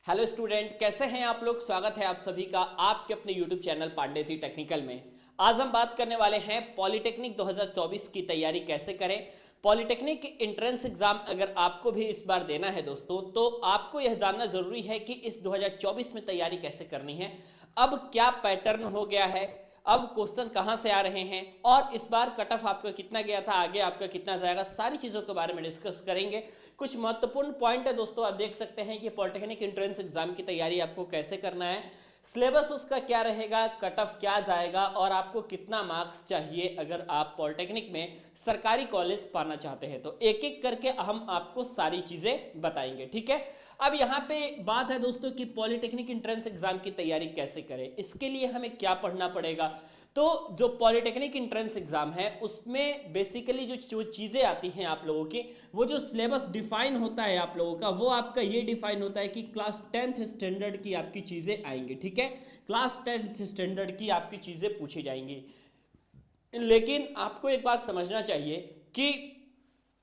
Hello student, कैसे हैं आप लोग। स्वागत है आप सभी का आपके अपने YouTube channel Pandey ji technical में। आज हम बात करने वाले हैं पॉलिटेक्निक 2024 की तैयारी कैसे करें। पॉलिटेक्निक एंट्रेंस एग्जाम अगर आपको भी इस बार देना है दोस्तों, तो आपको यह जानना जरूरी है कि इस 2024 में तैयारी कैसे करनी है। अब क्या पैटर्न हो गया है, अब क्वेश्चन कहां से आ रहे हैं और इस बार कट ऑफ आपका कितना गया था, आगे आपका कितना जाएगा, सारी चीज़ों के बारे में डिस्कस करेंगे। कुछ महत्वपूर्ण पॉइंट है दोस्तों, आप देख सकते हैं कि पॉलिटेक्निक एंट्रेंस एग्जाम की तैयारी आपको कैसे करना है, सिलेबस उसका क्या रहेगा, कट ऑफ क्या जाएगा और आपको कितना मार्क्स चाहिए अगर आप पॉलिटेक्निक में सरकारी कॉलेज पाना चाहते हैं। तो एक एक करके हम आपको सारी चीज़ें बताएंगे, ठीक है। अब यहाँ पे बात है दोस्तों कि पॉलिटेक्निक एंट्रेंस एग्जाम की तैयारी कैसे करें, इसके लिए हमें क्या पढ़ना पड़ेगा। तो जो पॉलिटेक्निक एंट्रेंस एग्जाम है उसमें बेसिकली जो चीज़ें आती हैं आप लोगों की, वो जो सिलेबस डिफाइन होता है आप लोगों का, वो आपका ये डिफाइन होता है कि क्लास 10th स्टैंडर्ड की आपकी चीज़ें आएंगी, ठीक है। क्लास 10th स्टैंडर्ड की आपकी चीज़ें पूछी जाएंगी। लेकिन आपको एक बात समझना चाहिए कि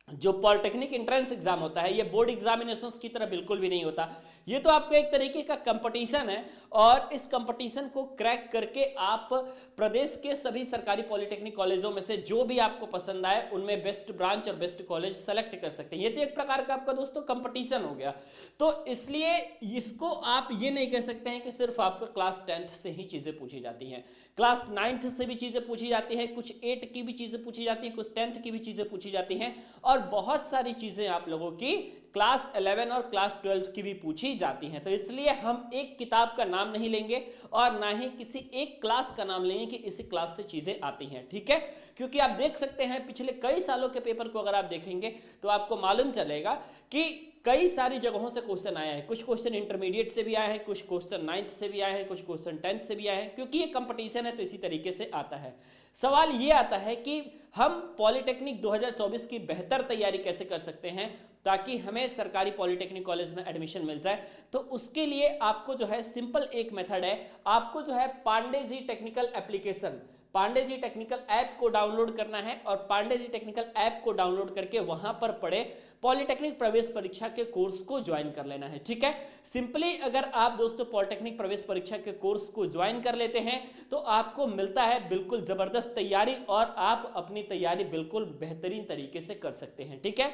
जो पॉलिटेक्निक एंट्रेंस एग्जाम होता है ये बोर्ड एग्जामिनेशंस की तरह बिल्कुल भी नहीं होता। ये तो आपका एक तरीके का कंपटीशन है और इस कंपटीशन को क्रैक करके आप प्रदेश के सभी सरकारी पॉलिटेक्निक कॉलेजों में से जो भी आपको पसंद आए उनमें बेस्ट ब्रांच और बेस्ट कॉलेज सेलेक्ट कर सकते हैं। ये तो एक प्रकार का आपका दोस्तों कंपटीशन हो गया। तो इसलिए इसको आप ये नहीं कह सकते हैं कि सिर्फ आपका क्लास 10th से ही चीज़ें पूछी जाती हैं। क्लास 9th से भी चीज़ें पूछी जाती हैं, कुछ 8 की भी चीज़ें पूछी जाती हैं, कुछ 10th की भी चीज़ें पूछी जाती हैं और बहुत सारी चीज़ें आप लोगों की क्लास 11 और क्लास 12 की भी पूछी जाती हैं। तो इसलिए हम एक किताब का नाम नहीं लेंगे और ना ही किसी एक क्लास का नाम लेंगे कि इसी क्लास से चीज़ें आती हैं, ठीक है। क्योंकि आप देख सकते हैं पिछले कई सालों के पेपर को अगर आप देखेंगे तो आपको मालूम चलेगा कि कई सारी जगहों से क्वेश्चन आया है। कुछ क्वेश्चन इंटरमीडिएट से भी आए हैं, कुछ क्वेश्चन 9th से भी आए हैं, कुछ क्वेश्चन 10th से भी आए हैं। क्योंकि ये कंपटीशन है तो इसी तरीके से आता है। सवाल ये आता है कि हम पॉलिटेक्निक 2024 की बेहतर तैयारी कैसे कर सकते हैं ताकि हमें सरकारी पॉलिटेक्निक कॉलेज में एडमिशन मिल जाए। तो उसके लिए आपको जो है सिंपल एक मेथड है, आपको जो है Pandey ji technical application, Pandey ji technical app को डाउनलोड करना है और पांडे जी टेक्निकल ऐप को डाउनलोड करके वहां पर पढ़े पॉलिटेक्निक प्रवेश परीक्षा के कोर्स को ज्वाइन कर लेना है, ठीक है। सिंपली अगर आप दोस्तों पॉलिटेक्निक प्रवेश परीक्षा के कोर्स को ज्वाइन कर लेते हैं तो आपको मिलता है बिल्कुल जबरदस्त तैयारी और आप अपनी तैयारी बिल्कुल बेहतरीन तरीके से कर सकते हैं, ठीक है।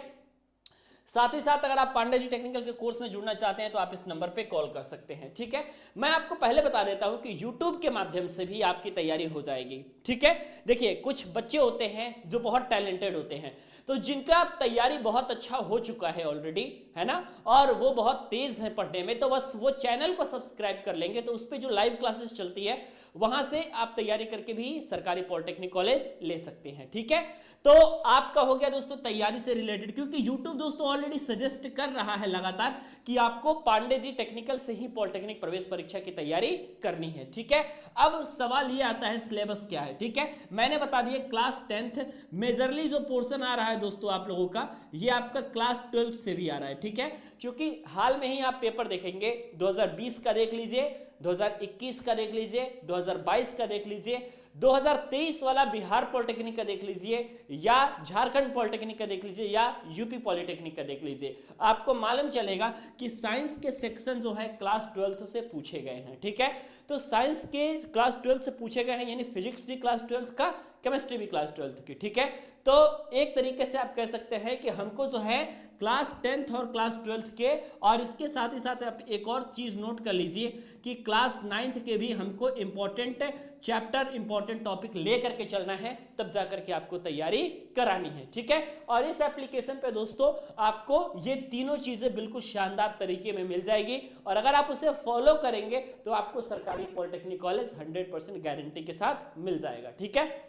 साथ ही साथ अगर आप पांडे जी टेक्निकल के कोर्स में जुड़ना चाहते हैं तो आप इस नंबर पे कॉल कर सकते हैं, ठीक है। मैं आपको पहले बता देता हूं कि YouTube के माध्यम से भी आपकी तैयारी हो जाएगी, ठीक है। देखिए कुछ बच्चे होते हैं जो बहुत टैलेंटेड होते हैं, तो जिनका तैयारी बहुत अच्छा हो चुका है ऑलरेडी, है ना, और वो बहुत तेज है पढ़ने में, तो बस वो चैनल को सब्सक्राइब कर लेंगे तो उस पर जो लाइव क्लासेस चलती है वहां से आप तैयारी करके भी सरकारी पॉलिटेक्निक कॉलेज ले सकते हैं, ठीक है। तो आपका हो गया दोस्तों तैयारी से रिलेटेड, क्योंकि YouTube दोस्तों ऑलरेडी सजेस्ट कर रहा है लगातार कि आपको पांडे जी टेक्निकल से ही पॉलिटेक्निक प्रवेश परीक्षा की तैयारी करनी है, ठीक है। अब सवाल ये आता है सिलेबस क्या है, ठीक है। मैंने बता दिया क्लास 10th मेजरली जो पोर्शन आ रहा है दोस्तों आप लोगों का, ये आपका क्लास 12 से भी आ रहा है, ठीक है। क्योंकि हाल में ही आप पेपर देखेंगे 2020 का देख लीजिए, 2021 का देख लीजिए, 2022 का देख लीजिए, 2023 वाला बिहार पॉलिटेक्निक का देख लीजिए या झारखंड पॉलिटेक्निक का देख लीजिए या यूपी पॉलिटेक्निक का देख लीजिए, आपको मालूम चलेगा कि साइंस के सेक्शन जो है क्लास 12 से पूछे गए हैं, ठीक है। तो साइंस के क्लास 12 से पूछे गए हैं, यानी फिजिक्स भी क्लास 12 का, केमिस्ट्री भी क्लास 12 की, ठीक है। तो एक तरीके से आप कह सकते हैं कि हमको जो है क्लास 10th और क्लास 12 के, और इसके साथ ही साथ आप एक और चीज नोट कर लीजिए कि क्लास 9th के भी हमको इंपॉर्टेंट चैप्टर, इंपॉर्टेंट टॉपिक लेकर के चलना है, तब जाकर के आपको तैयारी करानी है, ठीक है। और इस एप्लीकेशन पे दोस्तों आपको ये तीनों चीजें बिल्कुल शानदार तरीके में मिल जाएगी और अगर आप उसे फॉलो करेंगे तो आपको सरकारी पॉलिटेक्निक कॉलेज 100% गारंटी के साथ मिल जाएगा, ठीक है।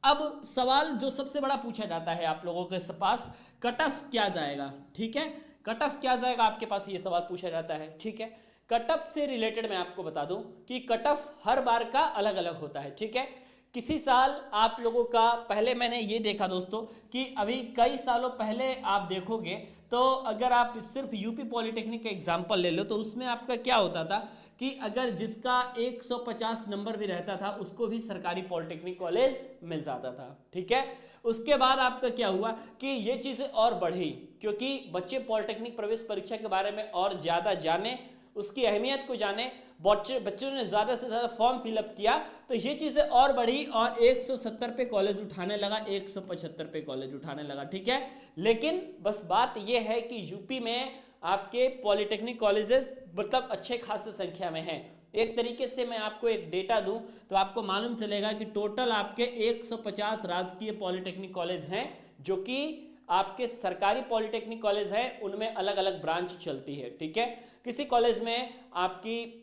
अब सवाल जो सबसे बड़ा पूछा जाता है आप लोगों के पास, कट ऑफ क्या जाएगा, ठीक है। कट ऑफ क्या जाएगा आपके पास ये सवाल पूछा जाता है, ठीक है। कट ऑफ से रिलेटेड मैं आपको बता दूं कि कट ऑफ हर बार का अलग अलग होता है, ठीक है। किसी साल आप लोगों का, पहले मैंने ये देखा दोस्तों कि अभी कई सालों पहले आप देखोगे तो अगर आप सिर्फ यूपी पॉलिटेक्निक का एग्जाम्पल ले लो तो उसमें आपका क्या होता था कि अगर जिसका 150 नंबर भी रहता था उसको भी सरकारी पॉलिटेक्निक कॉलेज मिल जाता था, ठीक है। उसके बाद आपका क्या हुआ कि ये चीज़ें और बढ़ी, क्योंकि बच्चे पॉलिटेक्निक प्रवेश परीक्षा के बारे में और ज़्यादा जाने, उसकी अहमियत को जाने, बच्चों ने ज़्यादा से ज़्यादा फॉर्म फिलअप किया, तो ये चीज़ें और बढ़ी और 170 पे कॉलेज उठाने लगा, 175 पे कॉलेज उठाने लगा, ठीक है। लेकिन बस बात ये है कि यूपी में आपके पॉलिटेक्निक कॉलेजेस मतलब अच्छे खासे संख्या में हैं। एक तरीके से मैं आपको एक डेटा दूं तो आपको मालूम चलेगा कि टोटल आपके 150 राजकीय पॉलिटेक्निक कॉलेज हैं, जो कि आपके सरकारी पॉलिटेक्निक कॉलेज हैं, उनमें अलग अलग ब्रांच चलती है, ठीक है। किसी कॉलेज में आपकी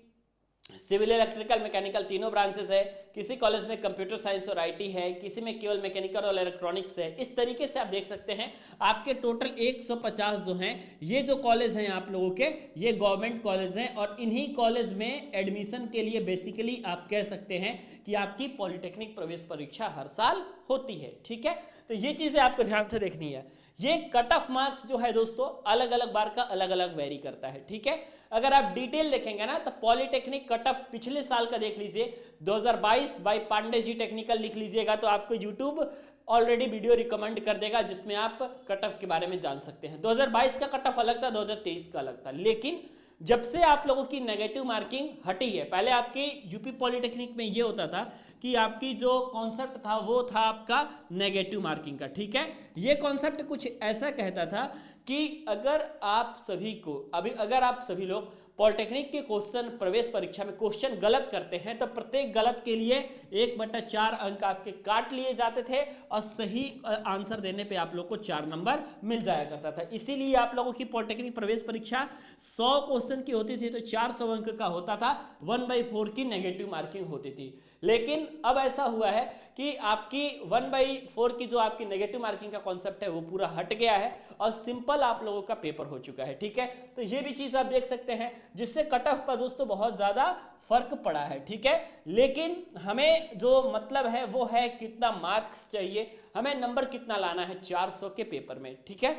सिविल, इलेक्ट्रिकल, मैकेनिकल तीनों ब्रांचेस है, किसी कॉलेज में कंप्यूटर साइंस और आईटी है, किसी में केवल मैकेनिकल और इलेक्ट्रॉनिक्स है। इस तरीके से आप देख सकते हैं आपके टोटल 150 जो हैं, ये जो कॉलेज हैं आप लोगों के, ये गवर्नमेंट कॉलेज हैं और इन्हीं कॉलेज में एडमिशन के लिए बेसिकली आप कह सकते हैं कि आपकी पॉलिटेक्निक प्रवेश परीक्षा हर साल होती है, ठीक है। तो ये चीज़ें आपको ध्यान से देखनी है। ये कट ऑफ मार्क्स जो है दोस्तों अलग अलग बार का अलग अलग वेरी करता है, ठीक है। अगर आप डिटेल देखेंगे ना तो पॉलिटेक्निक कट ऑफ पिछले साल का देख लीजिए, 2022 बाय पांडे जी टेक्निकल लिख लीजिएगा तो आपको यूट्यूब ऑलरेडी वीडियो रिकमेंड कर देगा जिसमें आप कट ऑफ के बारे में जान सकते हैं। 2022 का कट ऑफ अलग था, 2023 का अलग था। लेकिन जब से आप लोगों की नेगेटिव मार्किंग हटी है, पहले आपकी यूपी पॉलिटेक्निक में ये होता था कि आपकी जो कॉन्सेप्ट था वो था आपका नेगेटिव मार्किंग का, ठीक है। ये कॉन्सेप्ट कुछ ऐसा कहता था कि अगर आप सभी लोग पॉलिटेक्निक के क्वेश्चन प्रवेश परीक्षा में क्वेश्चन गलत करते हैं तो प्रत्येक गलत के लिए 1/4 अंक आपके काट लिए जाते थे और सही आंसर देने पे आप लोग को 4 नंबर मिल जाया करता था। इसीलिए आप लोगों की पॉलिटेक्निक प्रवेश परीक्षा 100 क्वेश्चन की होती थी तो 400 अंक का होता था, 1/4 की नेगेटिव मार्किंग होती थी। लेकिन अब ऐसा हुआ है कि आपकी 1/4 की जो आपकी नेगेटिव मार्किंग का कॉन्सेप्ट है वो पूरा हट गया है और सिंपल आप लोगों का पेपर हो चुका है, ठीक है। तो ये भी चीज आप देख सकते हैं जिससे कट ऑफ पर दोस्तों बहुत ज्यादा फर्क पड़ा है, ठीक है। लेकिन हमें जो मतलब है वो है कितना मार्क्स चाहिए, हमें नंबर कितना लाना है 400 के पेपर में, ठीक है।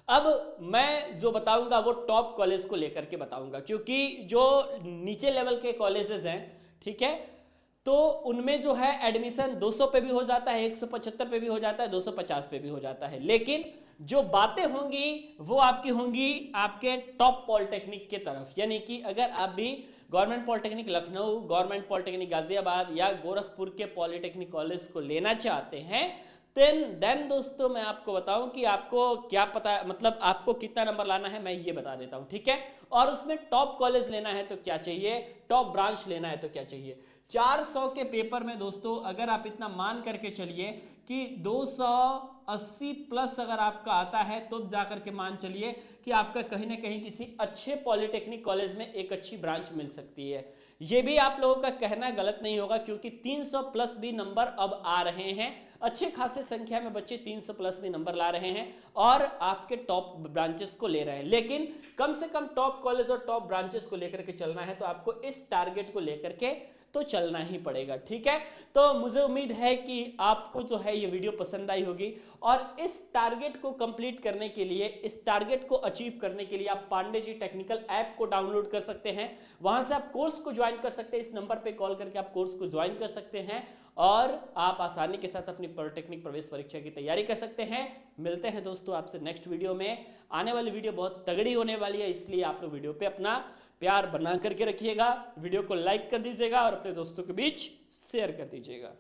अब मैं जो बताऊंगा वो टॉप कॉलेज को लेकर के बताऊंगा, क्योंकि जो नीचे लेवल के कॉलेजेस हैं, ठीक है, तो उनमें जो है एडमिशन 200 पे भी हो जाता है, 175 पे भी हो जाता है, 250 पे भी हो जाता है। लेकिन जो बातें होंगी वो आपकी होंगी आपके टॉप पॉलिटेक्निक के तरफ, यानी कि अगर आप भी government polytechnic Lucknow, government polytechnic Ghaziabad या गोरखपुर के पॉलिटेक्निक कॉलेज को लेना चाहते हैं देन दोस्तों मैं आपको बताऊं कि आपको क्या पता, मतलब आपको कितना नंबर लाना है मैं ये बता देता हूं, ठीक है। और उसमें टॉप कॉलेज लेना है तो क्या चाहिए, टॉप ब्रांच लेना है तो क्या चाहिए। 400 के पेपर में दोस्तों अगर आप इतना मान करके चलिए कि 280 प्लस अगर आपका आता है तो जाकर के मान चलिए कि आपका कहीं ना कहीं किसी अच्छे पॉलिटेक्निक कॉलेज में एक अच्छी ब्रांच मिल सकती है। ये भी आप लोगों का कहना गलत नहीं होगा क्योंकि 300 प्लस भी नंबर अब आ रहे हैं, अच्छे खासे संख्या में बच्चे 300 प्लस भी नंबर ला रहे हैं और आपके टॉप ब्रांचेस को ले रहे हैं। लेकिन कम से कम टॉप कॉलेज और टॉप ब्रांचेस को लेकर के चलना है तो आपको इस टारगेट को लेकर के तो चलना ही पड़ेगा, ठीक है। तो मुझे उम्मीद है कि आपको जो है ये वीडियो पसंद आई होगी और इस टारगेट को कंप्लीट करने के लिए, इस टारगेट को अचीव करने के लिए आप पांडे जी टेक्निकल ऐप को डाउनलोड कर सकते हैं, वहां से आप कोर्स को ज्वाइन कर सकते हैं, इस नंबर पे कॉल करके आप कोर्स को ज्वाइन कर सकते हैं और आप आसानी के साथ अपनी पॉलिटेक्निक प्रवेश परीक्षा की तैयारी कर सकते हैं। मिलते हैं दोस्तों आपसे नेक्स्ट वीडियो में। आने वाली वीडियो बहुत तगड़ी होने वाली है, इसलिए आप लोग वीडियो पे अपना प्यार बना करके रखिएगा, वीडियो को लाइक कर दीजिएगा और अपने दोस्तों के बीच शेयर कर दीजिएगा।